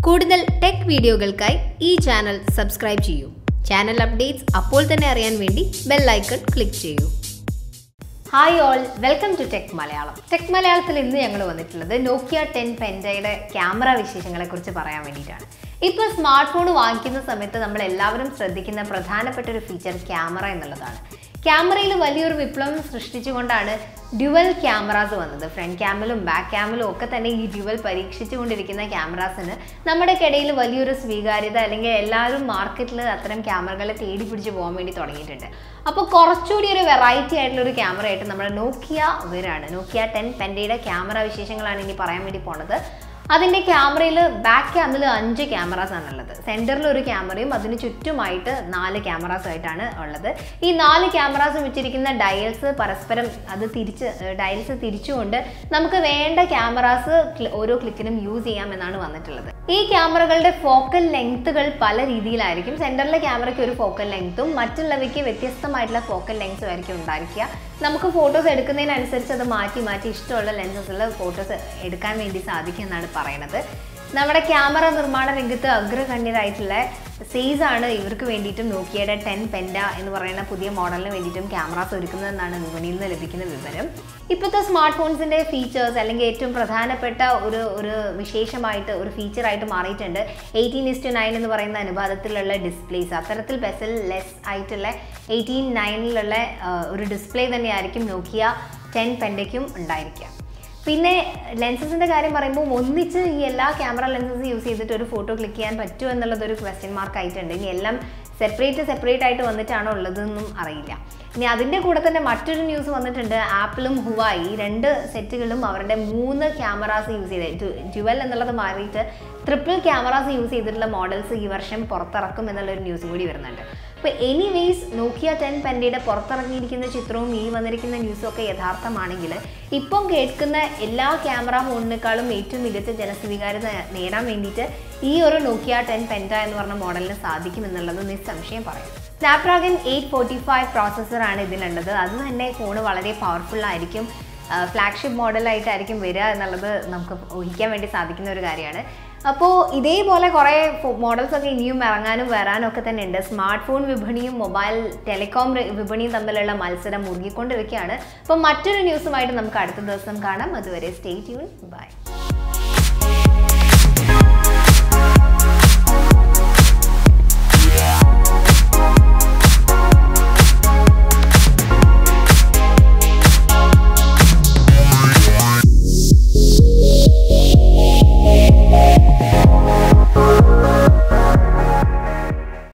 കൂടുതൽ ടെക് വീഡിയോകൾക്കായി ഈ ചാനൽ സബ്സ്ക്രൈബ് ചെയ്യൂ. ചാനൽ അപ്ഡേറ്റ്സ് അപ്പോൾ തന്നെ അറിയാൻ വേണ്ടി ബെൽ ഐക്കൺ ക്ലിക്ക് ചെയ്യൂ. Hi all, welcome to tech Malayalam. Tech മലയാളത്തിൽ ഇന്ന് ഞങ്ങൾ വന്നിട്ടുള്ളത് നോക്കിയ 10 പെൻറ്റയുടെ ക്യാമറ വിശേഷങ്ങളെക്കുറിച്ച് പറയാൻ വേണ്ടിയിട്ടാണ്. ഇപ്പോൾ സ്മാർട്ട് ഫോൺ വാങ്ങിക്കുന്ന സമയത്ത് നമ്മൾ എല്ലാവരും ശ്രദ്ധിക്കുന്ന പ്രധാനപ്പെട്ട ഒരു ഫീച്ചർ ക്യാമറ എന്നുള്ളതാണ്. ക്യാമറയിൽ വലിയൊരു വിപ്ലവം സൃഷ്ടിച്ചുകൊണ്ടാണ് ഡ്യുവൽ ക്യാമറാസ് വന്നത്. ഫ്രണ്ട് ക്യാമിലും ബാക്ക് ക്യാമിലും ഒക്കെ തന്നെ ഈ ഡ്യുവൽ പരീക്ഷിച്ചുകൊണ്ടിരിക്കുന്ന ക്യാമറാസിന് നമ്മുടെക്കിടയിൽ വലിയൊരു സ്വീകാര്യത, അല്ലെങ്കിൽ എല്ലാവരും മാർക്കറ്റിൽ അത്തരം ക്യാമറകളെ തേടി പിടിച്ച് പോകാൻ വേണ്ടി തുടങ്ങിയിട്ടുണ്ട്. അപ്പോൾ കുറച്ചുകൂടി ഒരു വെറൈറ്റി ആയിട്ടുള്ള ഒരു ക്യാമറ ആയിട്ട് നമ്മുടെ നോക്കിയ വരാണ്. നോക്കിയ 10 പെൻറ്റയുടെ ക്യാമറ വിശേഷങ്ങളാണ് ഇനി പറയാൻ വേണ്ടി പോണത്. അതിൻ്റെ ക്യാമറയിൽ ബാക്ക് ക്യാമിൽ 5 ക്യാമറാസ് ആണുള്ളത്. സെൻറ്ററിൽ ഒരു ക്യാമറയും അതിന് ചുറ്റുമായിട്ട് 4 ക്യാമറാസുമായിട്ടാണ് ഉള്ളത്. ഈ 4 ക്യാമറാസ് വെച്ചിരിക്കുന്ന ഡയൽസ് പരസ്പരം ഡയൽസ് തിരിച്ചുകൊണ്ട് നമുക്ക് വേണ്ട ക്യാമറാസ് ഓരോ ക്ലിക്കിനും യൂസ് ചെയ്യാമെന്നാണ് വന്നിട്ടുള്ളത്. ഈ ക്യാമറകളുടെ ഫോക്കൽ ലെങ്ത്തുകൾ പല രീതിയിലായിരിക്കും. സെൻറ്ററിലെ ക്യാമറയ്ക്ക് ഒരു ഫോക്കൽ ലെങ്ത്തും മറ്റുള്ളവയ്ക്ക് വ്യത്യസ്തമായിട്ടുള്ള ഫോക്കൽ ലെങ്ത്തും ആയിരിക്കും ഉണ്ടായിരിക്കുക. നമുക്ക് ഫോട്ടോസ് എടുക്കുന്നതിനനുസരിച്ച് അത് മാറ്റി ഇഷ്ടമുള്ള ലെൻസസിൽ ഫോട്ടോസ് എടുക്കാൻ വേണ്ടി സാധിക്കും എന്നാണ് പറയുന്നത്. നമ്മുടെ ക്യാമറ നിർമ്മാണ രംഗത്ത് അഗ്രഗണ്യരായിട്ടുള്ള സെയ്സാണ് ഇവർക്ക് വേണ്ടിയിട്ടും നോക്കിയയുടെ 10 പെൻറ്റ എന്ന് പറയുന്ന പുതിയ മോഡലിന് വേണ്ടിയിട്ടും ക്യാമറാസ് ഒരുക്കുന്നതെന്നാണ് വിപണിയിൽ നിന്ന് ലഭിക്കുന്ന വിവരം. ഇപ്പോഴത്തെ സ്മാർട്ട് ഫോൺസിൻ്റെ ഫീച്ചേഴ്സ്, അല്ലെങ്കിൽ ഏറ്റവും പ്രധാനപ്പെട്ട ഒരു വിശേഷമായിട്ട് ഒരു ഫീച്ചറായിട്ട് മാറിയിട്ടുണ്ട് 18:9 എന്ന് പറയുന്ന അനുപാതത്തിലുള്ള ഡിസ്പ്ലേസ്. അത്തരത്തിൽ ബെസൽ ലെസ് ആയിട്ടുള്ള 18:9 ഒരു ഡിസ്പ്ലേ തന്നെയായിരിക്കും നോക്കിയ 10 പെൻറ്റയ്ക്കും ഉണ്ടായിരിക്കുക. പിന്നെ ലെൻസസിൻ്റെ കാര്യം പറയുമ്പോൾ ഒന്നിച്ച് ഈ എല്ലാ ക്യാമറ ലെൻസസ് യൂസ് ചെയ്തിട്ട് ഒരു ഫോട്ടോ ക്ലിക്ക് ചെയ്യാൻ പറ്റുമോ എന്നുള്ളതൊരു ക്വസ്റ്റ്യൻ മാർക്ക് ആയിട്ടുണ്ട്. ഇനി എല്ലാം സെപ്പറേറ്റ് ആയിട്ട് വന്നിട്ടാണോ ഉള്ളതെന്നും അറിയില്ല. ഇനി അതിൻ്റെ കൂടെ തന്നെ മറ്റൊരു ന്യൂസ് വന്നിട്ടുണ്ട്. ആപ്പിളും ഹുവായി 2 സെറ്റുകളും അവരുടെ 3 ക്യാമറാസ് യൂസ് ചെയ്ത് ഡ്യുവൽ എന്നുള്ളത് മാറിയിട്ട് ട്രിപ്പിൾ ക്യാമറാസ് യൂസ് ചെയ്തിട്ടുള്ള മോഡൽസ് ഈ വർഷം പുറത്തിറക്കും എന്നുള്ളൊരു ന്യൂസ് കൂടി വരുന്നുണ്ട്. അപ്പോൾ എനിവേയ്സ് നോക്കിയ 10 പെൻറ്റയുടെ പുറത്തിറങ്ങിയിരിക്കുന്ന ചിത്രവും ഈ വന്നിരിക്കുന്ന ന്യൂസും ഒക്കെ യഥാർത്ഥമാണെങ്കിൽ ഇപ്പം കേൾക്കുന്ന എല്ലാ ക്യാമറ ഫോണിനേക്കാളും ഏറ്റവും മികച്ച ജനസ്വീകാര്യത നേടാൻ വേണ്ടിയിട്ട് ഈ ഒരു നോക്കിയ 10 പെൻറ്റ എന്ന് പറഞ്ഞ മോഡലിന് സാധിക്കുമെന്നുള്ളത് നിസ്സംശയം പറയാം. സ്നാപ്ഡ്രാഗൺ 845 പ്രോസസ്സറാണ് ഇതിലുള്ളത്. അത് തന്നെ ഫോൺ വളരെ പവർഫുൾ ആയിരിക്കും. ഫ്ലാഗ്ഷിപ്പ് മോഡലായിട്ടായിരിക്കും വരിക എന്നുള്ളത് നമുക്ക് ഊഹിക്കാൻ വേണ്ടി സാധിക്കുന്ന ഒരു കാര്യമാണ്. അപ്പോൾ ഇതേപോലെ കുറേ മോഡൽസൊക്കെ ഇനിയും ഇറങ്ങാനും വരാനും ഒക്കെ തന്നെ ഉണ്ട്. സ്മാർട്ട് ഫോൺ വിപണിയും മൊബൈൽ ടെലികോം വിപണിയും തമ്മിലുള്ള മത്സരം മുറുകിക്കൊണ്ടിരിക്കുകയാണ്. അപ്പോൾ മറ്റൊരു ന്യൂസുമായിട്ട് നമുക്ക് അടുത്ത ദിവസം കാണാം. അതുവരെ സ്റ്റേ ട്യൂൺ, ബൈ.